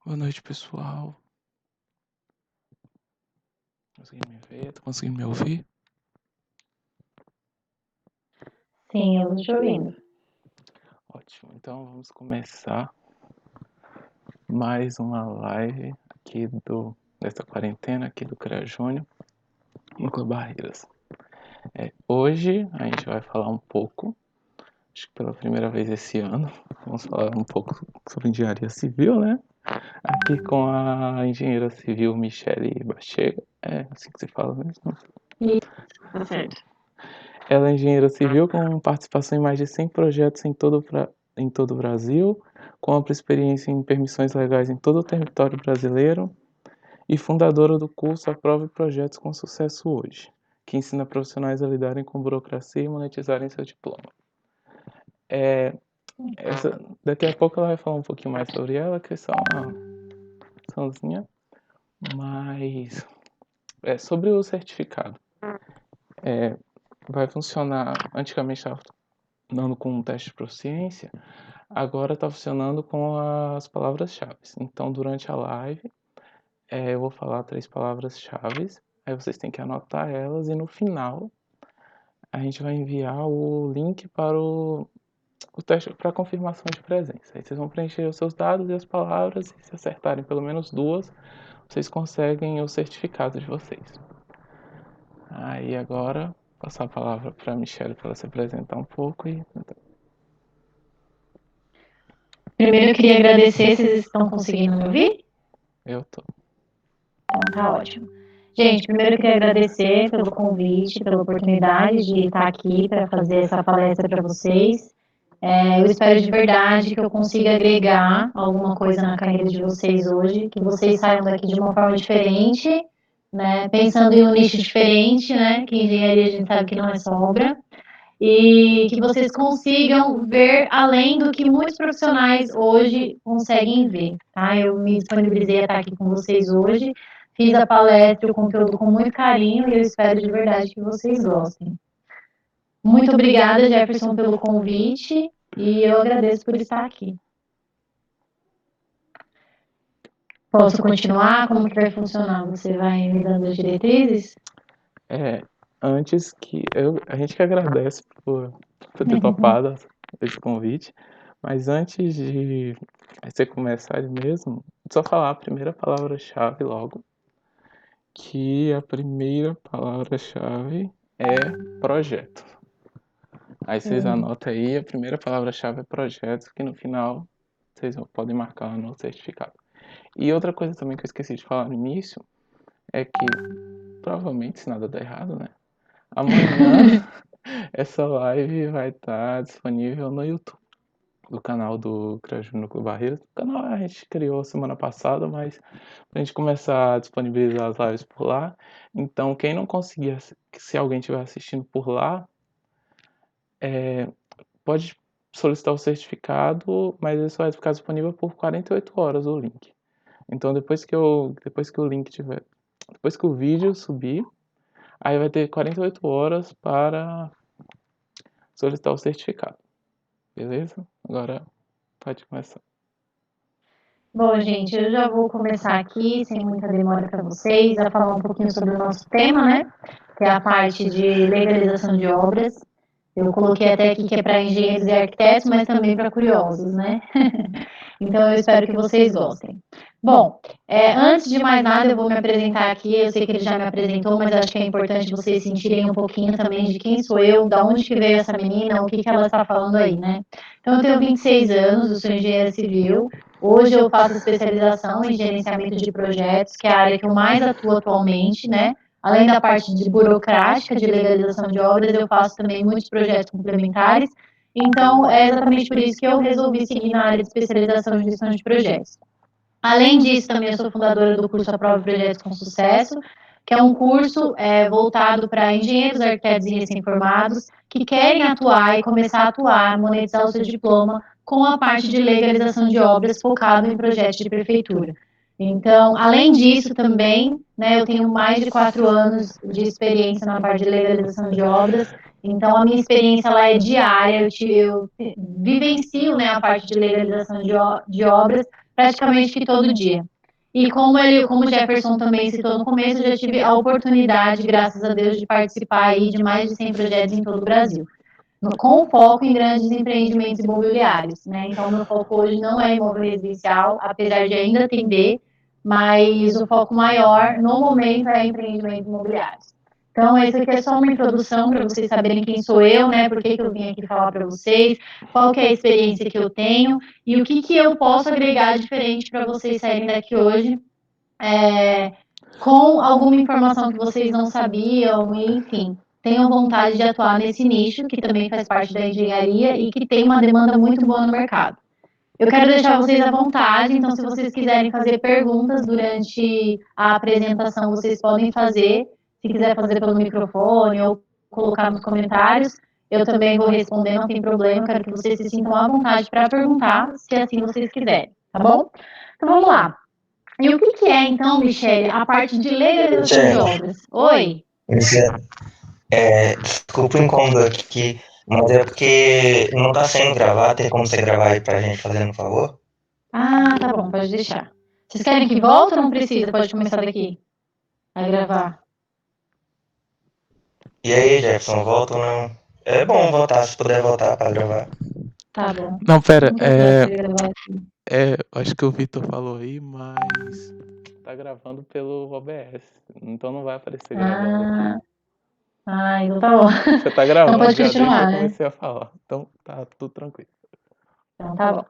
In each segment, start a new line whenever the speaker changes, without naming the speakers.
Boa noite, pessoal. Conseguindo me ver? Tá conseguindo me ouvir?
Sim, eu estou te ouvindo.
Ótimo. Então vamos começar mais uma live aqui dessa quarentena aqui do CREA Júnior Núcleo Barreiras. Hoje a gente vai falar um pouco, acho que pela primeira vez esse ano, vamos falar um pouco sobre engenharia civil, né? Aqui com a engenheira civil Michele Bachega. É assim que se fala mesmo?
Tá certo.
Ela é engenheira civil com participação em mais de 100 projetos em todo o Brasil, com ampla experiência em permissões legais em todo o território brasileiro e fundadora do curso Aprove Projetos com Sucesso Hoje, que ensina profissionais a lidarem com burocracia e monetizarem seu diploma. Daqui a pouco ela vai falar um pouquinho mais sobre ela, que é só uma açãozinha, mas sobre o certificado. Vai funcionar, antigamente estava dando com um teste de proficiência, agora está funcionando com as palavras-chave. Então, durante a live, eu vou falar 3 palavras-chave, aí vocês têm que anotar elas e no final a gente vai enviar o link para o teste para confirmação de presença. Aí vocês vão preencher os seus dados e as palavras e se acertarem pelo menos 2, vocês conseguem o certificado de vocês. Aí agora, passar a palavra para a Michelle para ela se apresentar um pouco e...
Primeiro eu queria agradecer, vocês estão conseguindo me ouvir?
Eu tô.
Então tá ótimo. Gente, primeiro eu queria agradecer pelo convite, pela oportunidade de estar aqui para fazer essa palestra para vocês. Eu espero de verdade que eu consiga agregar alguma coisa na carreira de vocês hoje, que vocês saiam daqui de uma forma diferente, né? Pensando em um nicho diferente, né? Que engenharia a gente sabe que não é só obra. E que vocês consigam ver além do que muitos profissionais hoje conseguem ver, tá? Eu me disponibilizei a estar aqui com vocês hoje, fiz a palestra, o conteúdo com muito carinho e eu espero de verdade que vocês gostem. Muito obrigada, Jefferson, pelo convite e eu agradeço por estar aqui. Posso continuar? Como que vai funcionar? Você vai me dando as diretrizes?
Antes que a gente que agradece por ter topado esse convite, mas antes de você começar mesmo, só falar a primeira palavra-chave logo, que a primeira palavra-chave é projeto. Aí vocês anotam aí, a primeira palavra-chave é projeto, que no final vocês podem marcar no certificado. E outra coisa também que eu esqueci de falar no início é que, provavelmente, se nada der errado, né? Amanhã essa live vai estar disponível no YouTube, do canal do CREA Júnior Núcleo Barreiras. O canal a gente criou semana passada, mas a gente começar a disponibilizar as lives por lá. Então, quem não conseguir, se alguém estiver assistindo por lá, pode solicitar o certificado, mas ele só vai ficar disponível por 48 horas o link. Então, depois que o link tiver, depois que o vídeo subir, aí vai ter 48 horas para solicitar o certificado. Beleza? Agora pode começar.
Bom, gente, eu já vou começar aqui, sem muita demora para vocês, a falar um pouquinho sobre o nosso tema, né? Que é a parte de legalização de obras. Eu coloquei até aqui que é para engenheiros e arquitetos, mas também para curiosos, né? Então, eu espero que vocês gostem. Bom, antes de mais nada, eu vou me apresentar aqui. Eu sei que ele já me apresentou, mas acho que é importante vocês sentirem um pouquinho também de quem sou eu, da onde que veio essa menina, o que que ela está falando aí, né? Então, eu tenho 26 anos, eu sou engenheira civil. Hoje eu faço especialização em gerenciamento de projetos, que é a área que eu mais atuo atualmente, né? Além da parte de burocrática, de legalização de obras, eu faço também muitos projetos complementares. Então, é exatamente por isso que eu resolvi seguir na área de especialização em gestão de projetos. Além disso, também eu sou fundadora do curso Aprove Projetos com Sucesso, que é um curso voltado para engenheiros, arquitetos e recém-formados que querem atuar e começar a atuar, monetizar o seu diploma com a parte de legalização de obras focado em projetos de prefeitura. Então, além disso também, né, eu tenho mais de 4 anos de experiência na parte de legalização de obras, então a minha experiência lá é diária, eu vivencio, né, a parte de legalização de obras praticamente que todo dia. E como o Jefferson também citou no começo, eu já tive a oportunidade, graças a Deus, de participar aí de mais de 100 projetos em todo o Brasil, com foco em grandes empreendimentos imobiliários, né? Então, meu foco hoje não é imóvel residencial, apesar de ainda atender, mas o foco maior, no momento, é empreendimentos imobiliários. Então, esse aqui é só uma introdução para vocês saberem quem sou eu, né? Por que eu vim aqui falar para vocês, qual que é a experiência que eu tenho e o que eu posso agregar diferente para vocês saírem daqui hoje com alguma informação que vocês não sabiam, enfim, tenham vontade de atuar nesse nicho, que também faz parte da engenharia e que tem uma demanda muito boa no mercado. Eu quero deixar vocês à vontade, então se vocês quiserem fazer perguntas durante a apresentação, vocês podem fazer. Se quiser fazer pelo microfone ou colocar nos comentários, eu também vou responder, não tem problema. Eu quero que vocês se sintam à vontade para perguntar, se assim vocês quiserem, tá bom? Então vamos lá. E o que é, então, Michele, a parte de legalização de obras? Oi?
Desculpa o incômodo aqui, mas é porque não tá sendo gravado. Tem como você gravar aí pra gente, fazendo um favor?
Ah, tá bom, pode deixar. Vocês querem que volte ou não precisa? Pode começar daqui a gravar.
E aí, Jefferson, volta ou não? É bom voltar, se puder voltar pra gravar.
Tá bom.
Não, pera,
Aqui.
acho que o Vitor falou aí, mas tá gravando pelo OBS, então não vai aparecer gravando aqui.
Então tá bom.
Você tá gravando,
Então pode
já desde que
continuar,
eu
né?
comecei a falar, então tá tudo tranquilo.
Então tá bom.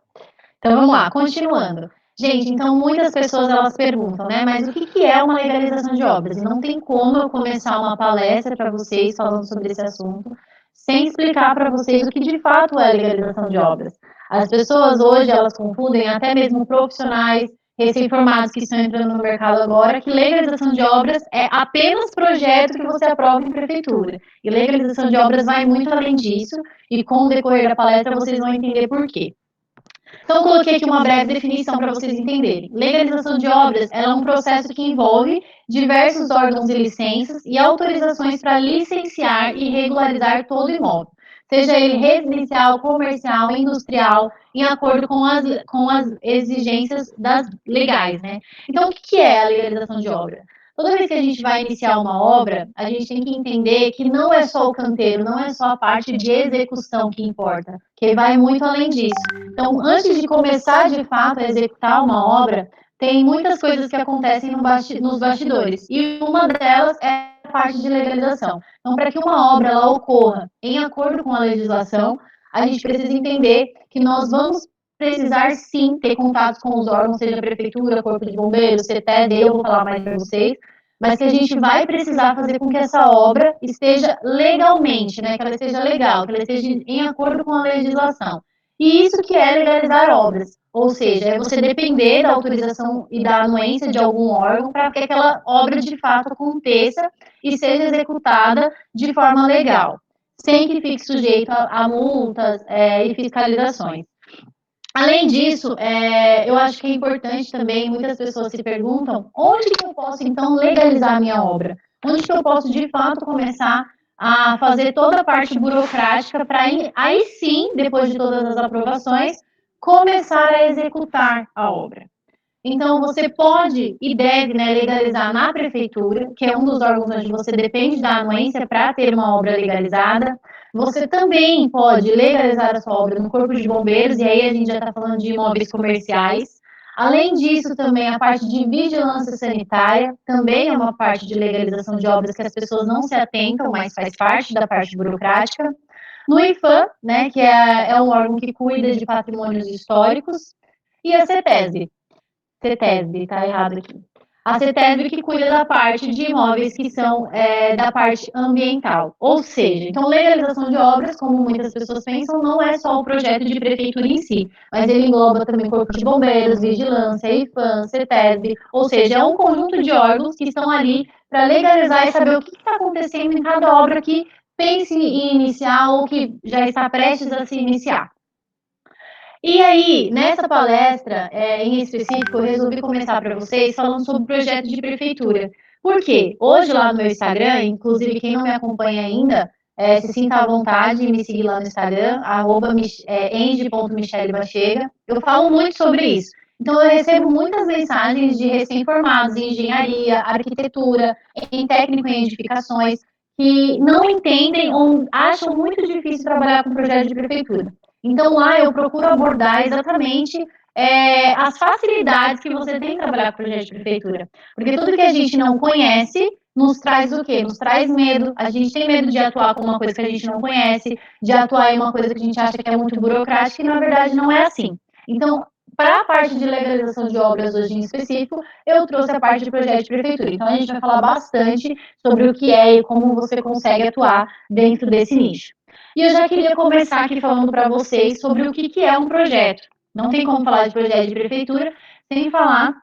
Então vamos lá, continuando. Gente, então muitas pessoas elas perguntam, né? Mas o que é uma legalização de obras? E não tem como eu começar uma palestra para vocês falando sobre esse assunto sem explicar para vocês o que de fato é legalização de obras. As pessoas hoje elas confundem, até mesmo profissionais recém-formados que estão entrando no mercado agora, que legalização de obras é apenas projeto que você aprova em prefeitura. E legalização de obras vai muito além disso, e com o decorrer da palestra vocês vão entender por quê. Então, eu coloquei aqui uma breve definição para vocês entenderem. Legalização de obras é um processo que envolve diversos órgãos e licenças e autorizações para licenciar e regularizar todo imóvel, seja ele residencial, comercial, industrial, em acordo com as exigências legais, né? Então, o que é a legalização de obra? Toda vez que a gente vai iniciar uma obra, a gente tem que entender que não é só o canteiro, não é só a parte de execução que importa, que vai muito além disso. Então, antes de começar de fato a executar uma obra, tem muitas coisas que acontecem nos bastidores. E uma delas é a parte de legalização. Então, para que uma obra ela ocorra em acordo com a legislação, a gente precisa entender que nós vamos precisar sim ter contatos com os órgãos, seja a prefeitura, corpo de bombeiros, CETED, eu vou falar mais para vocês, mas que a gente vai precisar fazer com que essa obra esteja legalmente, né, que ela esteja legal, que ela esteja em acordo com a legislação. E isso que é legalizar obras, ou seja, é você depender da autorização e da anuência de algum órgão para que aquela obra de fato aconteça e seja executada de forma legal, sem que fique sujeito a multas e fiscalizações. Além disso, eu acho que é importante também, muitas pessoas se perguntam, onde que eu posso, então, legalizar a minha obra? Onde que eu posso, de fato, começar a fazer toda a parte burocrática para aí sim, depois de todas as aprovações, começar a executar a obra. Então, você pode e deve, né, legalizar na prefeitura, que é um dos órgãos onde você depende da anuência para ter uma obra legalizada. Você também pode legalizar a sua obra no Corpo de Bombeiros, e aí a gente já está falando de imóveis comerciais. Além disso, também a parte de vigilância sanitária, também é uma parte de legalização de obras que as pessoas não se atentam, mas faz parte da parte burocrática. No IFAM, né, que é um órgão que cuida de patrimônios históricos, e a CETESB, tá errado aqui. A CETESB que cuida da parte de imóveis que são da parte ambiental. Ou seja, então legalização de obras, como muitas pessoas pensam, não é só o projeto de prefeitura em si, mas ele engloba também corpo de bombeiros, vigilância, IFAM, CETESB, ou seja, é um conjunto de órgãos que estão ali para legalizar e saber o que está acontecendo em cada obra que pense em iniciar ou que já está prestes a se iniciar. E aí, nessa palestra, em específico, eu resolvi começar para vocês falando sobre o projeto de prefeitura. Por quê? Hoje, lá no meu Instagram, inclusive quem não me acompanha ainda, se sinta à vontade de me seguir lá no Instagram, @eng.michelebachega. Eu falo muito sobre isso. Então, eu recebo muitas mensagens de recém-formados em engenharia, arquitetura, em técnico em edificações, que não entendem ou acham muito difícil trabalhar com projeto de prefeitura. Então, lá eu procuro abordar exatamente as facilidades que você tem em trabalhar com projeto de prefeitura. Porque tudo que a gente não conhece nos traz o quê? Nos traz medo. A gente tem medo de atuar com uma coisa que a gente não conhece, de atuar em uma coisa que a gente acha que é muito burocrática e, na verdade, não é assim. Então, para a parte de legalização de obras hoje em específico, eu trouxe a parte de projeto de prefeitura. Então, a gente vai falar bastante sobre o que é e como você consegue atuar dentro desse nicho. E eu já queria começar aqui falando para vocês sobre o que é um projeto. Não tem como falar de projeto de prefeitura sem falar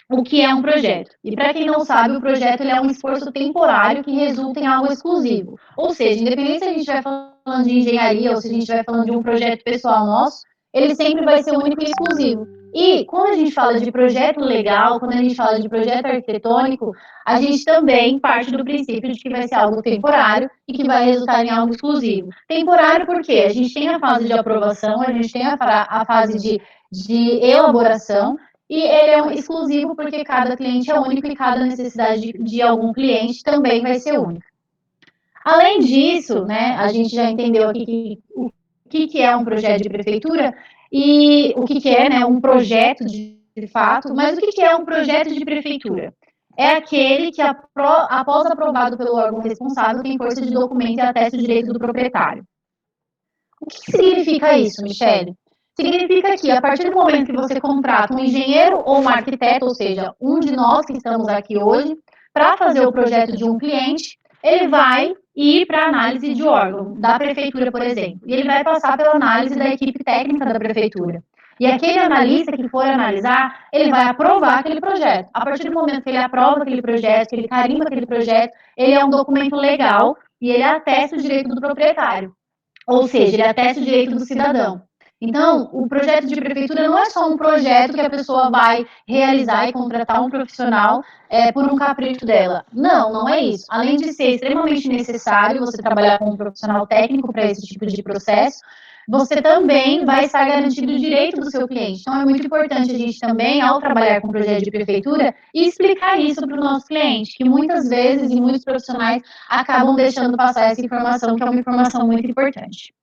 o que é um projeto. E para quem não sabe, o projeto ele é um esforço temporário que resulta em algo exclusivo. Ou seja, independente se a gente vai falando de engenharia ou se a gente vai falando de um projeto pessoal nosso, ele sempre vai ser único e exclusivo. E quando a gente fala de projeto legal, quando a gente fala de projeto arquitetônico, a gente também parte do princípio de que vai ser algo temporário e que vai resultar em algo exclusivo. Temporário porque a gente tem a fase de aprovação, a gente tem a fase de elaboração, e ele é exclusivo porque cada cliente é único e cada necessidade de algum cliente também vai ser única. Além disso, né, a gente já entendeu aqui o que é um projeto de prefeitura e o que é, né, um projeto de fato, mas o que é um projeto de prefeitura? É aquele que, após aprovado pelo órgão responsável, tem força de documento e atesta o direito do proprietário. O que significa isso, Michele? Significa que, a partir do momento que você contrata um engenheiro ou um arquiteto, ou seja, um de nós que estamos aqui hoje, para fazer o projeto de um cliente, ele vai ir para a análise de órgão, da prefeitura, por exemplo, e ele vai passar pela análise da equipe técnica da prefeitura. E aquele analista que for analisar, ele vai aprovar aquele projeto. A partir do momento que ele aprova aquele projeto, que ele carimba aquele projeto, ele é um documento legal e ele atesta o direito do proprietário. Ou seja, ele atesta o direito do cidadão. Então, o projeto de prefeitura não é só um projeto que a pessoa vai realizar e contratar um profissional por um capricho dela. Não, não é isso. Além de ser extremamente necessário você trabalhar com um profissional técnico para esse tipo de processo, você também vai estar garantindo o direito do seu cliente. Então, é muito importante a gente também, ao trabalhar com projeto de prefeitura, explicar isso para o nosso cliente, que muitas vezes e muitos profissionais acabam deixando passar essa informação, que é uma informação muito importante.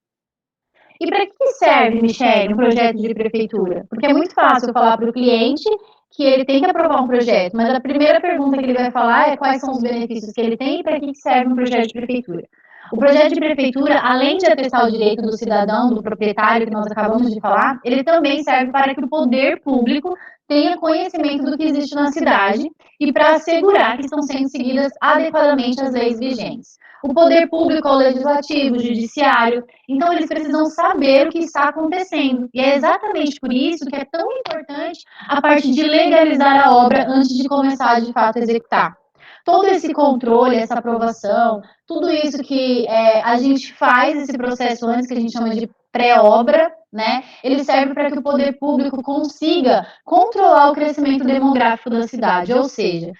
E para que serve, Michele, um projeto de prefeitura? Porque é muito fácil falar para o cliente que ele tem que aprovar um projeto, mas a primeira pergunta que ele vai falar é quais são os benefícios que ele tem e para que serve um projeto de prefeitura. O projeto de prefeitura, além de atestar o direito do cidadão, do proprietário, que nós acabamos de falar, ele também serve para que o poder público tenha conhecimento do que existe na cidade e para assegurar que estão sendo seguidas adequadamente as leis vigentes. O poder público é o legislativo, o judiciário, então eles precisam saber o que está acontecendo. E é exatamente por isso que é tão importante a parte de legalizar a obra antes de começar de fato a executar. Todo esse controle, essa aprovação, tudo isso que a gente faz esse processo antes, que a gente chama de pré-obra, né? Ele serve para que o poder público consiga controlar o crescimento demográfico da cidade, ou seja,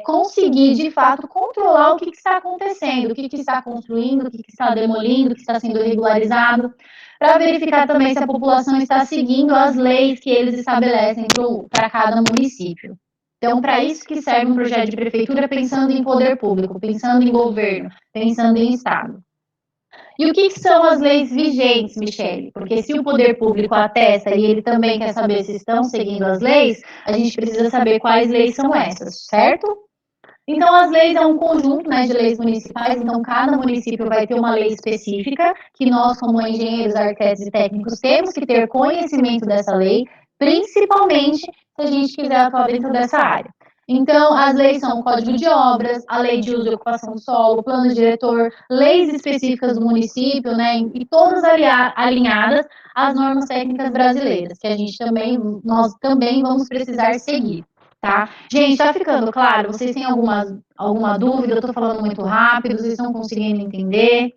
conseguir de fato controlar o que está acontecendo, o que está construindo, o que está demolindo, o que está sendo regularizado, para verificar também se a população está seguindo as leis que eles estabelecem para cada município. Então, para isso que serve um projeto de prefeitura, pensando em poder público, pensando em governo, pensando em Estado. E o que são as leis vigentes, Michele? Porque se o poder público atesta e ele também quer saber se estão seguindo as leis, a gente precisa saber quais leis são essas, certo? Então, as leis é um conjunto, né, de leis municipais, então cada município vai ter uma lei específica, que nós, como engenheiros, arquitetos e técnicos, temos que ter conhecimento dessa lei, principalmente se a gente quiser atuar dentro dessa área. Então, as leis são o Código de Obras, a Lei de Uso e Ocupação do Solo, o Plano Diretor, leis específicas do município, né, e todas alinhadas às normas técnicas brasileiras, que nós também vamos precisar seguir. Tá? Gente, tá ficando claro? Vocês têm alguma dúvida? Eu tô falando muito rápido, vocês estão conseguindo entender?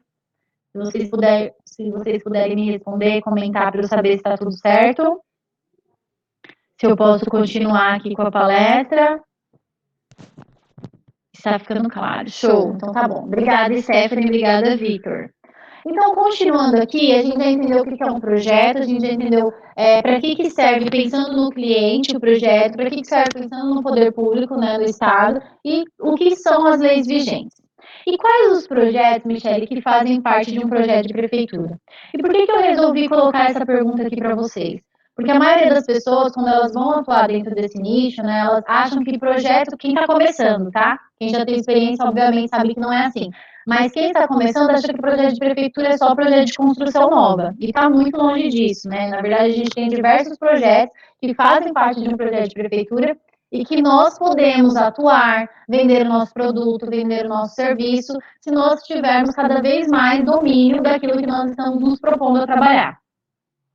Se vocês puderem me responder, comentar para eu saber se está tudo certo. Se eu posso continuar aqui com a palestra. Está ficando claro. Show. Então tá bom. Obrigada, Stephanie. Obrigada, Victor. Então, continuando aqui, a gente já entendeu o que é um projeto, a gente já entendeu para que serve pensando no cliente o projeto, para que serve pensando no poder público, né, do Estado, e o que são as leis vigentes. E quais os projetos, Michele, que fazem parte de um projeto de prefeitura? E por que eu resolvi colocar essa pergunta aqui para vocês? Porque a maioria das pessoas, quando elas vão atuar dentro desse nicho, né, elas acham que projeto, quem está começando, tá? Quem já tem experiência, obviamente, sabe que não é assim. Mas quem está começando acha que projeto de prefeitura é só projeto de construção nova. E está muito longe disso, né? Na verdade, a gente tem diversos projetos que fazem parte de um projeto de prefeitura e que nós podemos atuar, vender o nosso produto, vender o nosso serviço, se nós tivermos cada vez mais domínio daquilo que nós estamos nos propondo a trabalhar.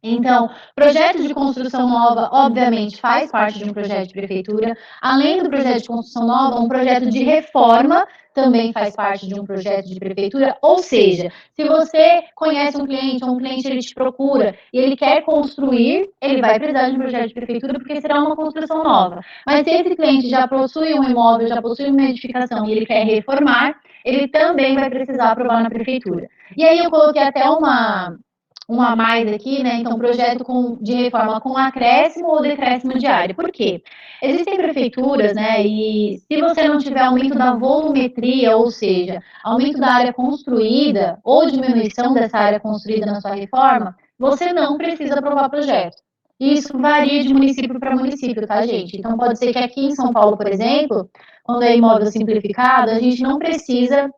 Então, projeto de construção nova, obviamente, faz parte de um projeto de prefeitura. Além do projeto de construção nova, um projeto de reforma também faz parte de um projeto de prefeitura. Ou seja, se você conhece um cliente ou um cliente ele te procura e ele quer construir, ele vai precisar de um projeto de prefeitura porque será uma construção nova. Mas se esse cliente já possui um imóvel, já possui uma edificação e ele quer reformar, ele também vai precisar aprovar na prefeitura. E aí eu coloquei até um a mais aqui, né? Então, projeto de reforma com acréscimo ou decréscimo de área. Por quê? Existem prefeituras, né? E se você não tiver aumento da volumetria, ou seja, aumento da área construída ou diminuição dessa área construída na sua reforma, você não precisa aprovar projeto. Isso varia de município para município, tá, gente? Então, pode ser que aqui em São Paulo, por exemplo, quando é imóvel simplificado, a gente não precisa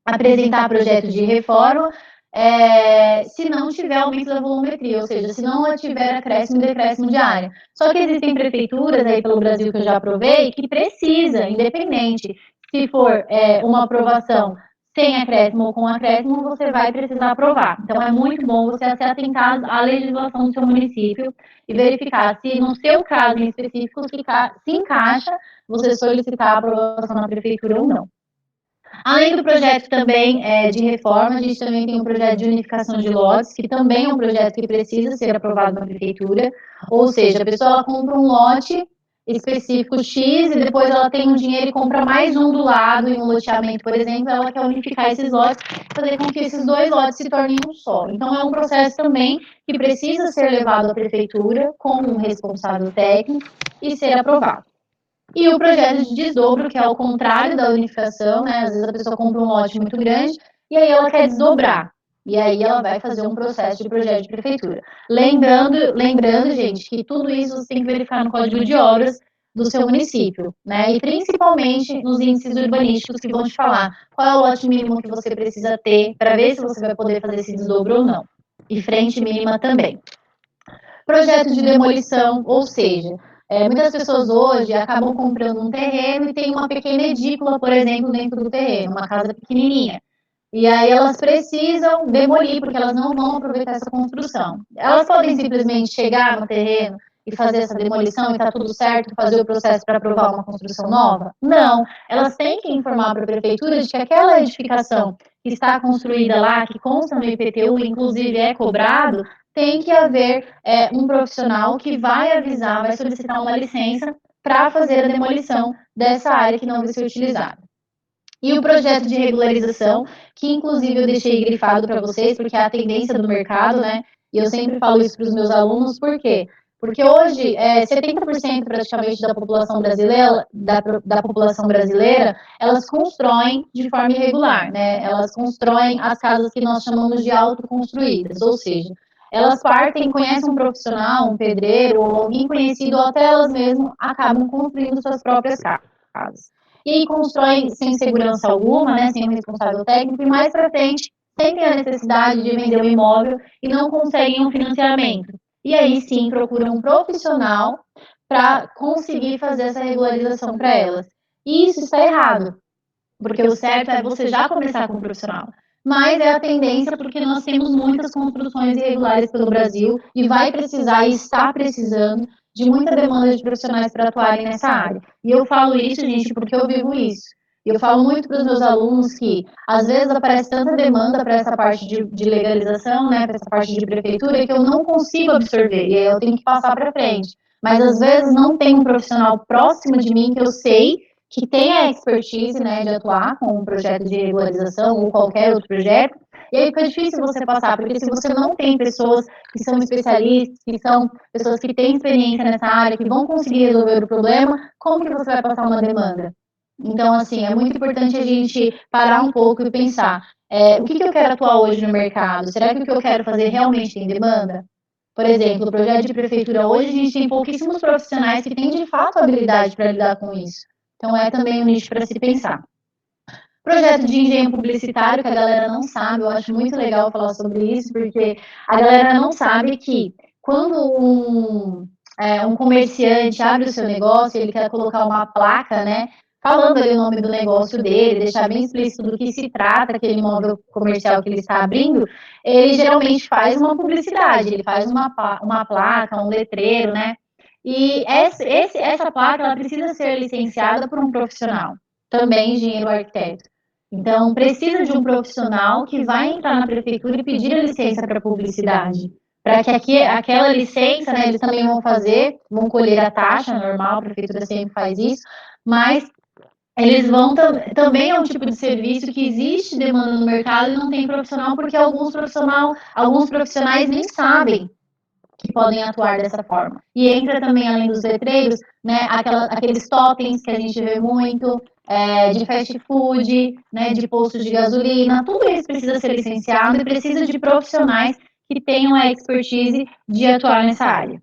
apresentar projeto de reforma se não tiver aumento da volumetria, ou seja, se não tiver acréscimo e decréscimo de área. Só que existem prefeituras aí pelo Brasil que eu já aprovei que precisa, independente se for uma aprovação sem acréscimo ou com acréscimo, você vai precisar aprovar. Então é muito bom você se atentar à legislação do seu município e verificar se no seu caso em específico se encaixa você solicitar a aprovação na prefeitura ou não. Além do projeto também de reforma, a gente também tem um projeto de unificação de lotes, que também é um projeto que precisa ser aprovado na prefeitura. Ou seja, a pessoa ela compra um lote específico X e depois ela tem um dinheiro e compra mais um do lado em um loteamento, por exemplo, ela quer unificar esses lotes, fazer com que esses dois lotes se tornem um só. Então é um processo também que precisa ser levado à prefeitura com um responsável técnico e ser aprovado. E o projeto de desdobro, que é o contrário da unificação, né? Às vezes a pessoa compra um lote muito grande e aí ela quer desdobrar. E aí ela vai fazer um processo de projeto de prefeitura. Lembrando, gente, que tudo isso você tem que verificar no Código de Obras do seu município, né? E principalmente nos índices urbanísticos que vão te falar qual é o lote mínimo que você precisa ter para ver se você vai poder fazer esse desdobro ou não. E frente mínima também. Projeto de demolição, ou seja, muitas pessoas hoje acabam comprando um terreno e tem uma pequena edícula, por exemplo, dentro do terreno, uma casa pequenininha. E aí elas precisam demolir, porque elas não vão aproveitar essa construção. Elas podem simplesmente chegar no terreno e fazer essa demolição e tá tudo certo, fazer o processo para aprovar uma construção nova? Não. Elas têm que informar para a prefeitura de que aquela edificação que está construída lá, que consta no IPTU, inclusive é cobrado, tem que haver um profissional que vai avisar, vai solicitar uma licença para fazer a demolição dessa área que não vai ser utilizada. E o projeto de regularização, que inclusive eu deixei grifado para vocês, porque é a tendência do mercado, né? E eu sempre falo isso para os meus alunos, por quê? Porque hoje, 70% praticamente da população brasileira, da população brasileira, elas constroem de forma irregular, né? Elas constroem as casas que nós chamamos de autoconstruídas, ou seja, elas partem, conhecem um profissional, um pedreiro, ou alguém conhecido, ou até elas mesmas acabam construindo suas próprias casas. E aí constroem sem segurança alguma, né, sem um responsável técnico, e mais para frente sentem a necessidade de vender o imóvel e não conseguem um financiamento. E aí sim procuram um profissional para conseguir fazer essa regularização para elas. E isso está errado, porque o certo é você já começar com um profissional. Mas é a tendência porque nós temos muitas construções irregulares pelo Brasil e vai precisar e está precisando de muita demanda de profissionais para atuarem nessa área. E eu falo isso, gente, porque eu vivo isso. E eu falo muito para os meus alunos que, às vezes, aparece tanta demanda para essa parte de legalização, né, para essa parte de prefeitura, que eu não consigo absorver, e aí eu tenho que passar para frente. Mas, às vezes, não tem um profissional próximo de mim que eu sei que tem a expertise, né, de atuar com um projeto de regularização ou qualquer outro projeto, E aí fica difícil você passar, porque se você não tem pessoas que são especialistas, que são pessoas que têm experiência nessa área, que vão conseguir resolver o problema, como que você vai passar uma demanda? Então, assim, é muito importante a gente parar um pouco e pensar, o que eu quero atuar hoje no mercado? Será que o que eu quero fazer realmente tem demanda? Por exemplo, o projeto de prefeitura hoje, a gente tem pouquíssimos profissionais que têm de fato habilidade para lidar com isso. Então, é também um nicho para se pensar. Projeto de engenho publicitário, que a galera não sabe, eu acho muito legal falar sobre isso, porque a galera não sabe que quando um comerciante abre o seu negócio, ele quer colocar uma placa, né, falando ali o nome do negócio dele, deixar bem explícito do que se trata aquele imóvel comercial que ele está abrindo, ele geralmente faz uma publicidade, ele faz uma placa, um letreiro, né, e essa placa, ela precisa ser licenciada por um profissional, também engenheiro arquiteto. Então, precisa de um profissional que vai entrar na prefeitura e pedir a licença para publicidade. Para que aquela licença, né, eles também vão fazer, vão colher a taxa normal, a prefeitura sempre faz isso, mas eles vão também é um tipo de serviço que existe demanda no mercado e não tem profissional, porque alguns profissionais nem sabem que podem atuar dessa forma. E entra também, além dos letreiros, né, aqueles totens que a gente vê muito, de fast food, né, de postos de gasolina, tudo isso precisa ser licenciado e precisa de profissionais que tenham a expertise de atuar nessa área.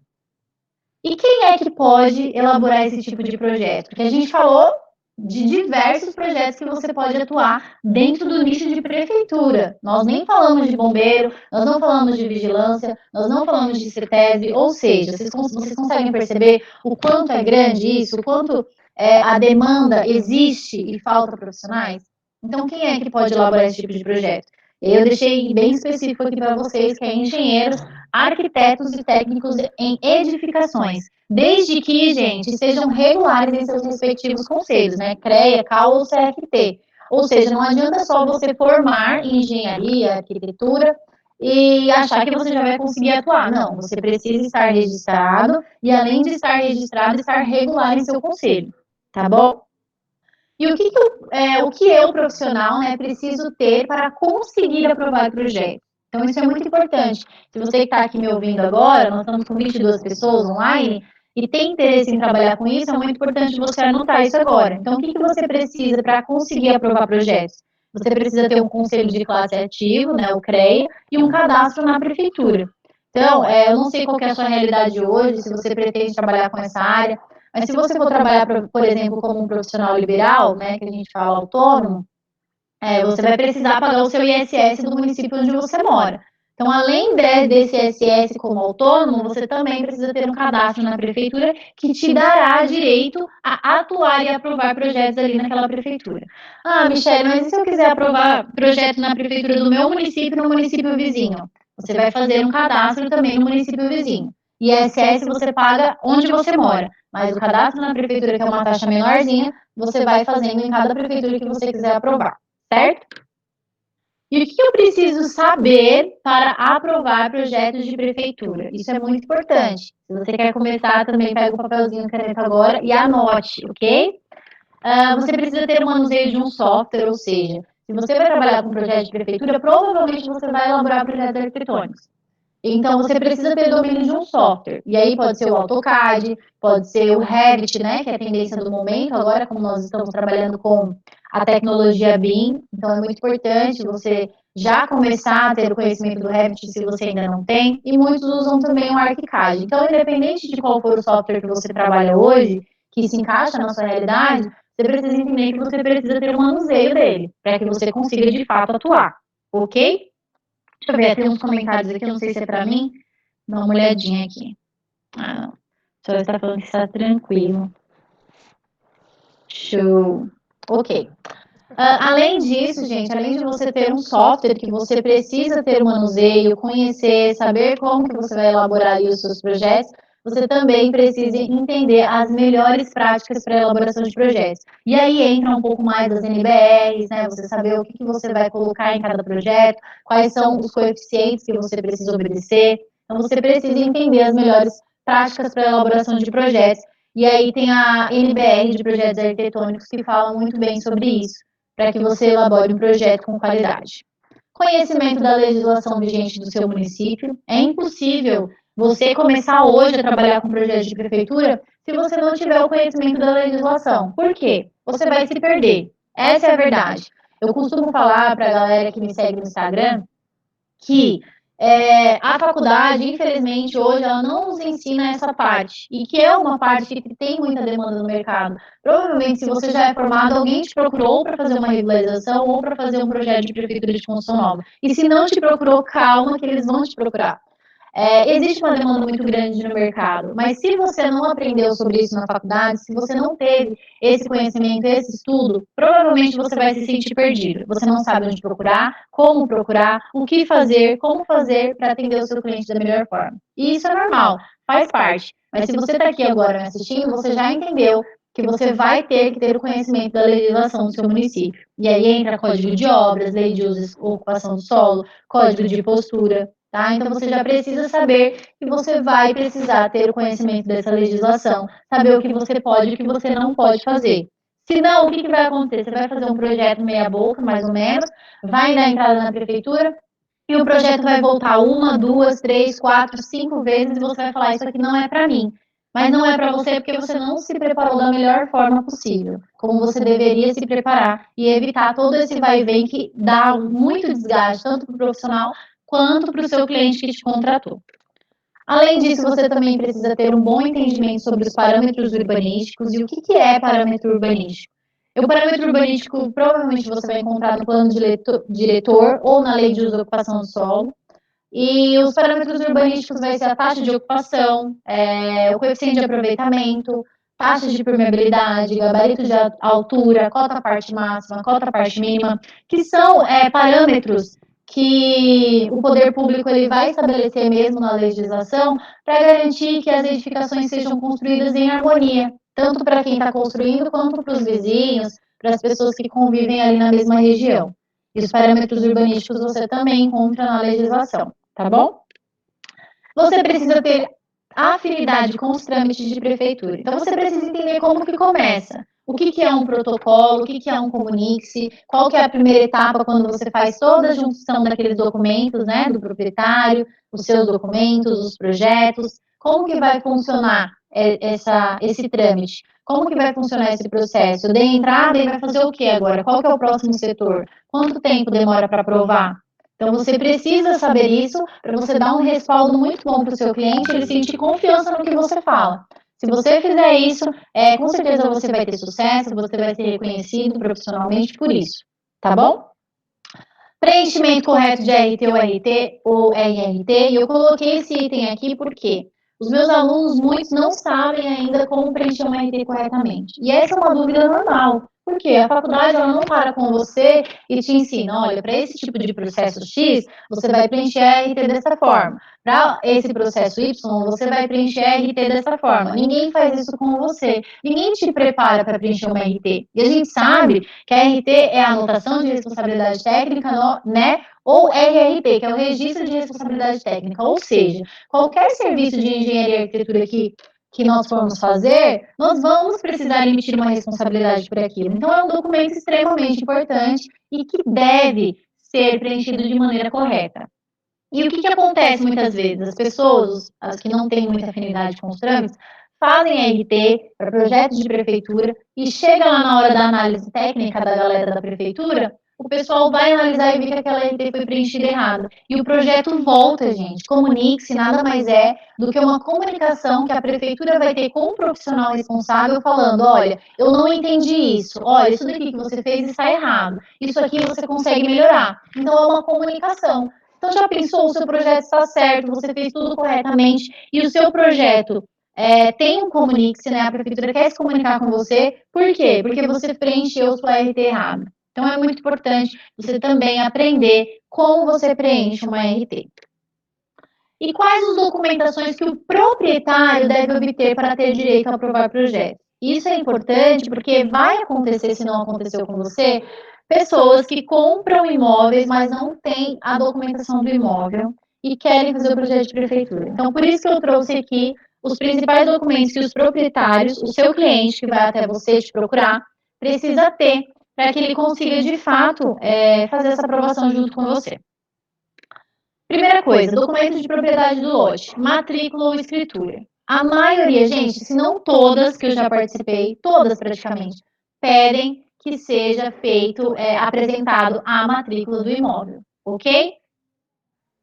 E quem é que pode elaborar esse tipo de projeto? Porque a gente falou de diversos projetos que você pode atuar dentro do nicho de prefeitura. Nós nem falamos de bombeiro, nós não falamos de vigilância, nós não falamos de CETESB, ou seja, vocês conseguem perceber o quanto é grande isso, o quanto a demanda existe e falta profissionais? Então, quem é que pode elaborar esse tipo de projeto? Eu deixei bem específico aqui para vocês, que é engenheiros, arquitetos e técnicos em edificações. Desde que, gente, sejam regulares em seus respectivos conselhos, né? CREA, CAU ou CFT. Ou seja, não adianta só você formar em engenharia, arquitetura e achar que você já vai conseguir atuar. Não, você precisa estar registrado e, além de estar registrado, estar regular em seu conselho, tá bom? E o que eu, profissional, né, preciso ter para conseguir aprovar o projeto? Então, isso é muito importante. Se você que está aqui me ouvindo agora, nós estamos com 22 pessoas online, e tem interesse em trabalhar com isso, é muito importante você anotar isso agora. Então, o que você precisa para conseguir aprovar projetos? Você precisa ter um conselho de classe ativo, né, o CREA, e um cadastro na prefeitura. Então, eu não sei qual é a sua realidade hoje, se você pretende trabalhar com essa área, mas se você for trabalhar, por exemplo, como um profissional liberal, né, que a gente fala autônomo, você vai precisar pagar o seu ISS do município onde você mora. Então, além desse ISS como autônomo, você também precisa ter um cadastro na prefeitura que te dará direito a atuar e aprovar projetos ali naquela prefeitura. Ah, Michele, mas e se eu quiser aprovar projeto na prefeitura do meu município e no município vizinho? Você vai fazer um cadastro também no município vizinho. ISS você paga onde você mora, mas o cadastro na prefeitura, que é uma taxa menorzinha, você vai fazendo em cada prefeitura que você quiser aprovar, certo? E o que eu preciso saber para aprovar projetos de prefeitura? Isso é muito importante. Se você quer começar, também pega o papelzinho e caneta agora e anote, ok? Você precisa ter o manuseio de um software, ou seja, se você vai trabalhar com projeto de prefeitura, provavelmente você vai elaborar projetos arquitetônicos. Então, você precisa ter domínio de um software. E aí pode ser o AutoCAD, pode ser o Revit, né, que é a tendência do momento, agora como nós estamos trabalhando com a tecnologia BIM, então é muito importante você já começar a ter o conhecimento do Revit se você ainda não tem, e muitos usam também o ArchiCAD. Então, independente de qual for o software que você trabalha hoje, que se encaixa na sua realidade, você precisa entender que você precisa ter um manuseio dele, para que você consiga de fato atuar, ok? Deixa eu ver, tem uns comentários aqui, eu não sei se é para mim. Dá uma olhadinha aqui. Ah, não. Só está falando que está tranquilo. Show. Ok. Além disso, gente, além de você ter um software que você precisa ter o manuseio, conhecer, saber como que você vai elaborar os seus projetos, você também precisa entender as melhores práticas para a elaboração de projetos. E aí entra um pouco mais das NBRs, né? Você saber o que você vai colocar em cada projeto, quais são os coeficientes que você precisa obedecer. Então, você precisa entender as melhores práticas para a elaboração de projetos. E aí tem a NBR de projetos arquitetônicos que fala muito bem sobre isso, para que você elabore um projeto com qualidade. conhecimento da legislação vigente do seu município. É impossível você começar hoje a trabalhar com projetos de prefeitura se você não tiver o conhecimento da legislação. Por quê? Você vai se perder. Essa é a verdade. Eu costumo falar para a galera que me segue no Instagram que a faculdade, infelizmente, hoje, ela não nos ensina essa parte, e que é uma parte que tem muita demanda no mercado. Provavelmente, se você já é formado, alguém te procurou para fazer uma regularização ou para fazer um projeto de prefeitura de construção nova. E se não te procurou, calma que eles vão te procurar. Existe uma demanda muito grande no mercado, mas se você não aprendeu sobre isso na faculdade, se você não teve esse conhecimento, esse estudo, provavelmente você vai se sentir perdido. Você não sabe onde procurar, o que fazer, como fazer para atender o seu cliente da melhor forma. E isso é normal, faz parte. Mas se você está aqui agora me assistindo, você já entendeu que você vai ter que ter o conhecimento da legislação do seu município. E aí entra Código de Obras, Lei de Uso e Ocupação do Solo, Código de Postura. Tá? Então, você já precisa saber que você vai precisar ter o conhecimento dessa legislação, saber o que você pode e o que você não pode fazer. Senão, o que vai acontecer? Você vai fazer um projeto meia boca, mais ou menos, vai dar entrada na prefeitura e o projeto vai voltar 1, 2, 3, 4, 5 vezes e você vai falar, isso aqui não é para mim. Mas não é para você porque você não se preparou da melhor forma possível, como você deveria se preparar e evitar todo esse vai e vem que dá muito desgaste, tanto para o profissional quanto para o seu cliente que te contratou. Além disso, você também precisa ter um bom entendimento sobre os parâmetros urbanísticos e o que é parâmetro urbanístico. O parâmetro urbanístico provavelmente você vai encontrar no plano diretor ou na lei de uso e ocupação do solo. E os parâmetros urbanísticos vai ser a taxa de ocupação, o coeficiente de aproveitamento, taxas de permeabilidade, gabarito de altura, cota parte máxima, cota parte mínima, que são parâmetros que o poder público ele vai estabelecer mesmo na legislação para garantir que as edificações sejam construídas em harmonia, tanto para quem está construindo quanto para os vizinhos, para as pessoas que convivem ali na mesma região. E os parâmetros urbanísticos você também encontra na legislação, tá bom? Você precisa ter afinidade com os trâmites de prefeitura. Então, você precisa entender como que começa. O que é um protocolo, o que é um comunique-se, qual que é a primeira etapa quando você faz toda a junção daqueles documentos, né, do proprietário, os seus documentos, os projetos, como que vai funcionar esse trâmite, como que vai funcionar esse processo. Eu dei entrada e vai fazer o que agora? Qual que é o próximo setor? Quanto tempo demora para aprovar? Então, você precisa saber isso para você dar um respaldo muito bom para o seu cliente, ele sentir confiança no que você fala. Se você fizer isso, com certeza você vai ter sucesso, você vai ser reconhecido profissionalmente por isso, tá bom? Preenchimento correto de RT ou RRT, e eu coloquei esse item aqui porque os meus alunos, muitos, não sabem ainda como preencher um RT corretamente. E essa é uma dúvida normal. Por quê? A faculdade ela não para com você e te ensina, olha, para esse tipo de processo X, você vai preencher RT dessa forma. Para esse processo Y, você vai preencher RT dessa forma. Ninguém faz isso com você. Ninguém te prepara para preencher uma RT. E a gente sabe que a RT é a anotação de responsabilidade técnica, né? Ou RRT, que é o Registro de Responsabilidade Técnica. Ou seja, qualquer serviço de engenharia e arquitetura que nós formos fazer, nós vamos precisar emitir uma responsabilidade por aquilo. Então, é um documento extremamente importante e que deve ser preenchido de maneira correta. E o que acontece muitas vezes? As pessoas, as que não têm muita afinidade com os trâmites, fazem RT para projetos de prefeitura e chega lá na hora da análise técnica da galera da prefeitura, o pessoal vai analisar e vê que aquela RT foi preenchida errada. E o projeto volta, gente. Comunique-se, nada mais é do que uma comunicação que a prefeitura vai ter com o profissional responsável falando, olha, eu não entendi isso, olha, isso daqui que você fez está errado, isso aqui você consegue melhorar. Então, é uma comunicação. Então, já pensou, o seu projeto está certo, você fez tudo corretamente e o seu projeto tem um comunique-se, né? A prefeitura quer se comunicar com você. Por quê? Porque você preencheu sua RT errado. Então, é muito importante você também aprender como você preenche uma RT. E quais as documentações que o proprietário deve obter para ter direito a aprovar projeto? Isso é importante porque vai acontecer, se não aconteceu com você, pessoas que compram imóveis, mas não têm a documentação do imóvel e querem fazer o projeto de prefeitura. Então, por isso que eu trouxe aqui os principais documentos que os proprietários, o seu cliente que vai até você te procurar, precisa ter para que ele consiga, de fato, fazer essa aprovação junto com você. Primeira coisa, documento de propriedade do lote, matrícula ou escritura. A maioria, gente, se não todas que eu já participei, todas praticamente, pedem que seja feito, apresentado a matrícula do imóvel, ok?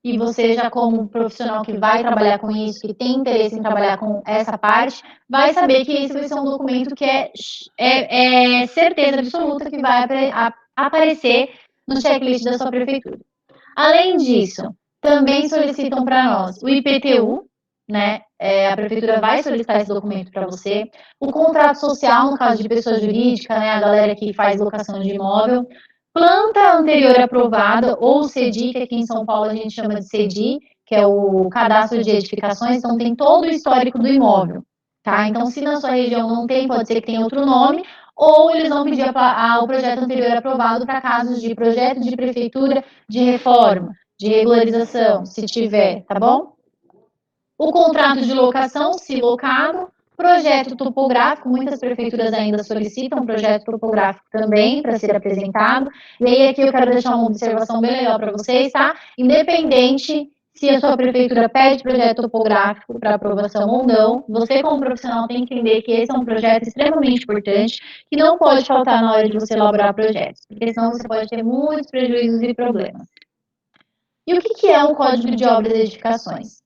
E você já como profissional que vai trabalhar com isso, que tem interesse em trabalhar com essa parte, vai saber que esse vai ser um documento que é certeza absoluta que vai aparecer no checklist da sua prefeitura. Além disso, também solicitam para nós o IPTU, né? A prefeitura vai solicitar esse documento para você. O contrato social, no caso de pessoa jurídica, né? A galera que faz locação de imóvel. Planta anterior aprovada, ou CEDI, que aqui em São Paulo a gente chama de CEDI, que é o cadastro de edificações, então tem todo o histórico do imóvel, tá? Então, se na sua região não tem, pode ser que tenha outro nome, ou eles vão pedir o projeto anterior aprovado para casos de projeto de prefeitura de reforma, de regularização, se tiver, tá bom? O contrato de locação, se locado, projeto topográfico, muitas prefeituras ainda solicitam projeto topográfico também para ser apresentado. E aí aqui eu quero deixar uma observação bem legal para vocês, tá? Independente se a sua prefeitura pede projeto topográfico para aprovação ou não, você como profissional tem que entender que esse é um projeto extremamente importante, que não pode faltar na hora de você elaborar projetos, porque senão você pode ter muitos prejuízos e problemas. E o que é um Código de Obras e Edificações?